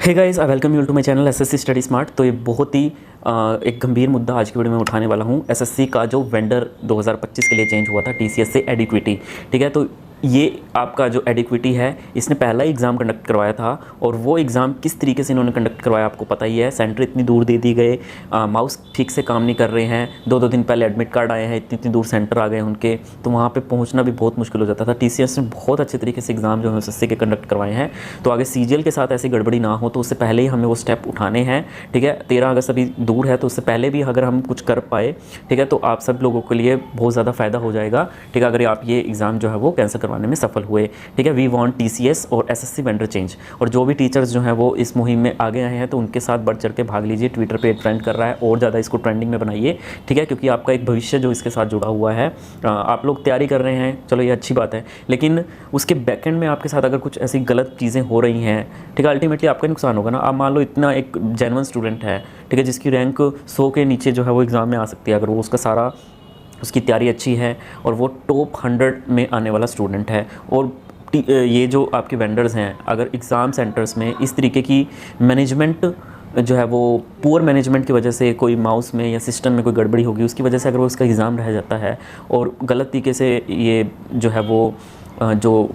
Hey guys, I welcome you to my channel SSC study smart. तो ये बहुत ही एक गंभीर मुद्दा आज की वीडियो में उठाने वाला हूँ। एसएससी का जो वेंडर 2025 के लिए चेंज हुआ था टीसीएस से एडिक्विटी, ठीक है। तो ये आपका जो एडिक्विटी है, इसने पहला ही एग्ज़ाम कंडक्ट करवाया था और वो एग्ज़ाम किस तरीके से इन्होंने कंडक्ट करवाया आपको पता ही है। सेंटर इतनी दूर दे दी गए, माउस ठीक से काम नहीं कर रहे हैं, दो दिन पहले एडमिट कार्ड आए हैं, इतनी दूर सेंटर आ गए उनके, तो वहाँ पे पहुँचना भी बहुत मुश्किल हो जाता था। टीसीएस ने बहुत अच्छे तरीके से एग्ज़ाम जो है एसएससी के कंडक्ट करवाए हैं। तो आगे सीजीएल के साथ ऐसी गड़बड़ी ना हो तो उससे पहले ही हमें वो स्टेप उठाने हैं, ठीक है। 13 अगस्त अभी दूर है, तो उससे पहले भी अगर हम कुछ कर पाए, ठीक है, तो आप सब लोगों के लिए बहुत ज़्यादा फ़ायदा हो जाएगा, ठीक है, अगर आप ये एग्ज़ाम जो है वो कैंसिल करवाने में सफल हुए, ठीक है। वी वांट टीसीएस और एसएससी वेंडर चेंज। और जो भी टीचर्स जो हैं वो इस मुहिम में आगे आए हैं तो उनके साथ बढ़ चढ़ के भाग लीजिए। ट्विटर पे ट्रेंड कर रहा है और ज़्यादा इसको ट्रेंडिंग में बनाइए, ठीक है, क्योंकि आपका एक भविष्य जो इसके साथ जुड़ा हुआ है। आप लोग तैयारी कर रहे हैं, चलो ये अच्छी बात है, लेकिन उसके बैकएंड में आपके साथ अगर कुछ ऐसी गलत चीज़ें हो रही हैं, ठीक है, अल्टीमेटली आपका नुकसान होगा ना। आप मान लो इतना एक जेन्युइन स्टूडेंट है, ठीक है, जिसकी रैंक 100 के नीचे जो है वो एग्ज़ाम में आ सकती है, अगर वो उसका सारा उसकी तैयारी अच्छी है और वो टॉप 100 में आने वाला स्टूडेंट है। और ये जो आपके वेंडर्स हैं, अगर एग्ज़ाम सेंटर्स में इस तरीके की मैनेजमेंट जो है वो पुअर मैनेजमेंट की वजह से कोई माउस में या सिस्टम में कोई गड़बड़ी होगी, उसकी वजह से अगर वो उसका एग्ज़ाम रह जाता है और गलत तरीके से ये जो है वो जो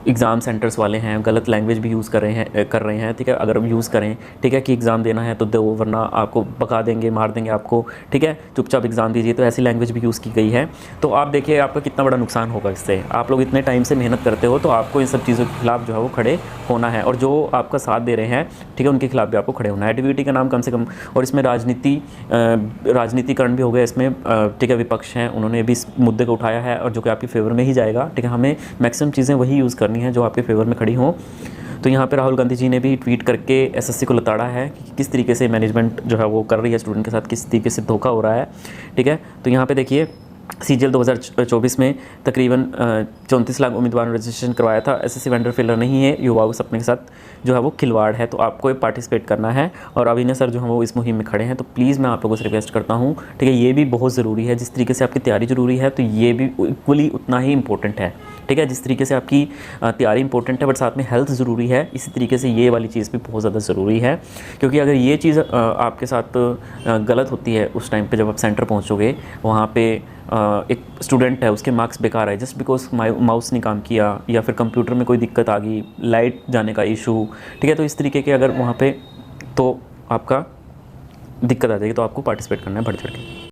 एग्ज़ाम सेंटर्स वाले हैं गलत लैंग्वेज भी यूज़ कर रहे हैं, ठीक है, अगर हम यूज़ करें, ठीक है, कि एग्ज़ाम देना है तो दो, वरना आपको भगा देंगे, मार देंगे आपको, ठीक है, चुपचाप एग्ज़ाम दीजिए, तो ऐसी लैंग्वेज भी यूज़ की गई है। तो आप देखिए आपका कितना बड़ा नुकसान होगा इससे। आप लोग इतने टाइम से मेहनत करते हो तो आपको इन सब चीज़ों के खिलाफ जो है वो खड़े होना है, और जो आपका साथ दे रहे हैं, ठीक है, उनके खिलाफ भी आपको खड़े होना है। एडिक्विटी का नाम कम से कम, और इसमें राजनीतिकरण भी हो गया इसमें, ठीक है, विपक्ष हैं, उन्होंने भी इस मुद्दे को उठाया है और जो कि आपके फेवर में ही जाएगा, ठीक है। हमें मैक्सिमम चीज़ें वही यूज़ करनी है जो आपके फेवर में खड़ी हों। तो यहाँ पे राहुल गांधी जी ने भी ट्वीट करके एसएससी को लताड़ा है कि किस तरीके से मैनेजमेंट जो है वो कर रही है स्टूडेंट के साथ, किस तरीके से धोखा हो रहा है, ठीक है। तो यहाँ पे देखिए सीजीएल 2024 में तकरीबन 34 लाख उम्मीदवारों ने रजिस्ट्रेशन करवाया था। एसएससी वेंडर फेलर नहीं है, युवाओं के सपने के साथ जो है वो खिलवाड़ है, तो आपको पार्टिसिपेट करना है। और अभिनय सर जो है वो इस मुहिम में खड़े हैं, तो प्लीज़ मैं आप लोगों से रिक्वेस्ट करता हूँ, ठीक है, ये भी बहुत ज़रूरी है। जिस तरीके से आपकी तैयारी ज़रूरी है तो ये भी इक्वली उतना ही इंपॉर्टेंट है, ठीक है। जिस तरीके से आपकी तैयारी इंपॉर्टेंट है बट साथ में हेल्थ ज़रूरी है, इसी तरीके से ये वाली चीज़ भी बहुत ज़्यादा ज़रूरी है। क्योंकि अगर ये चीज़ आपके साथ गलत होती है, उस टाइम पे जब आप सेंटर पहुंचोगे, वहाँ पे एक स्टूडेंट है उसके मार्क्स बेकार है जस्ट बिकॉज माउस नहीं काम किया, या फिर कंप्यूटर में कोई दिक्कत आ गई, लाइट जाने का इशू, ठीक है, तो इस तरीके के अगर वहाँ पे तो आपका दिक्कत आ जाएगी, तो आपको पार्टिसिपेट करना है बढ़ चढ़ के।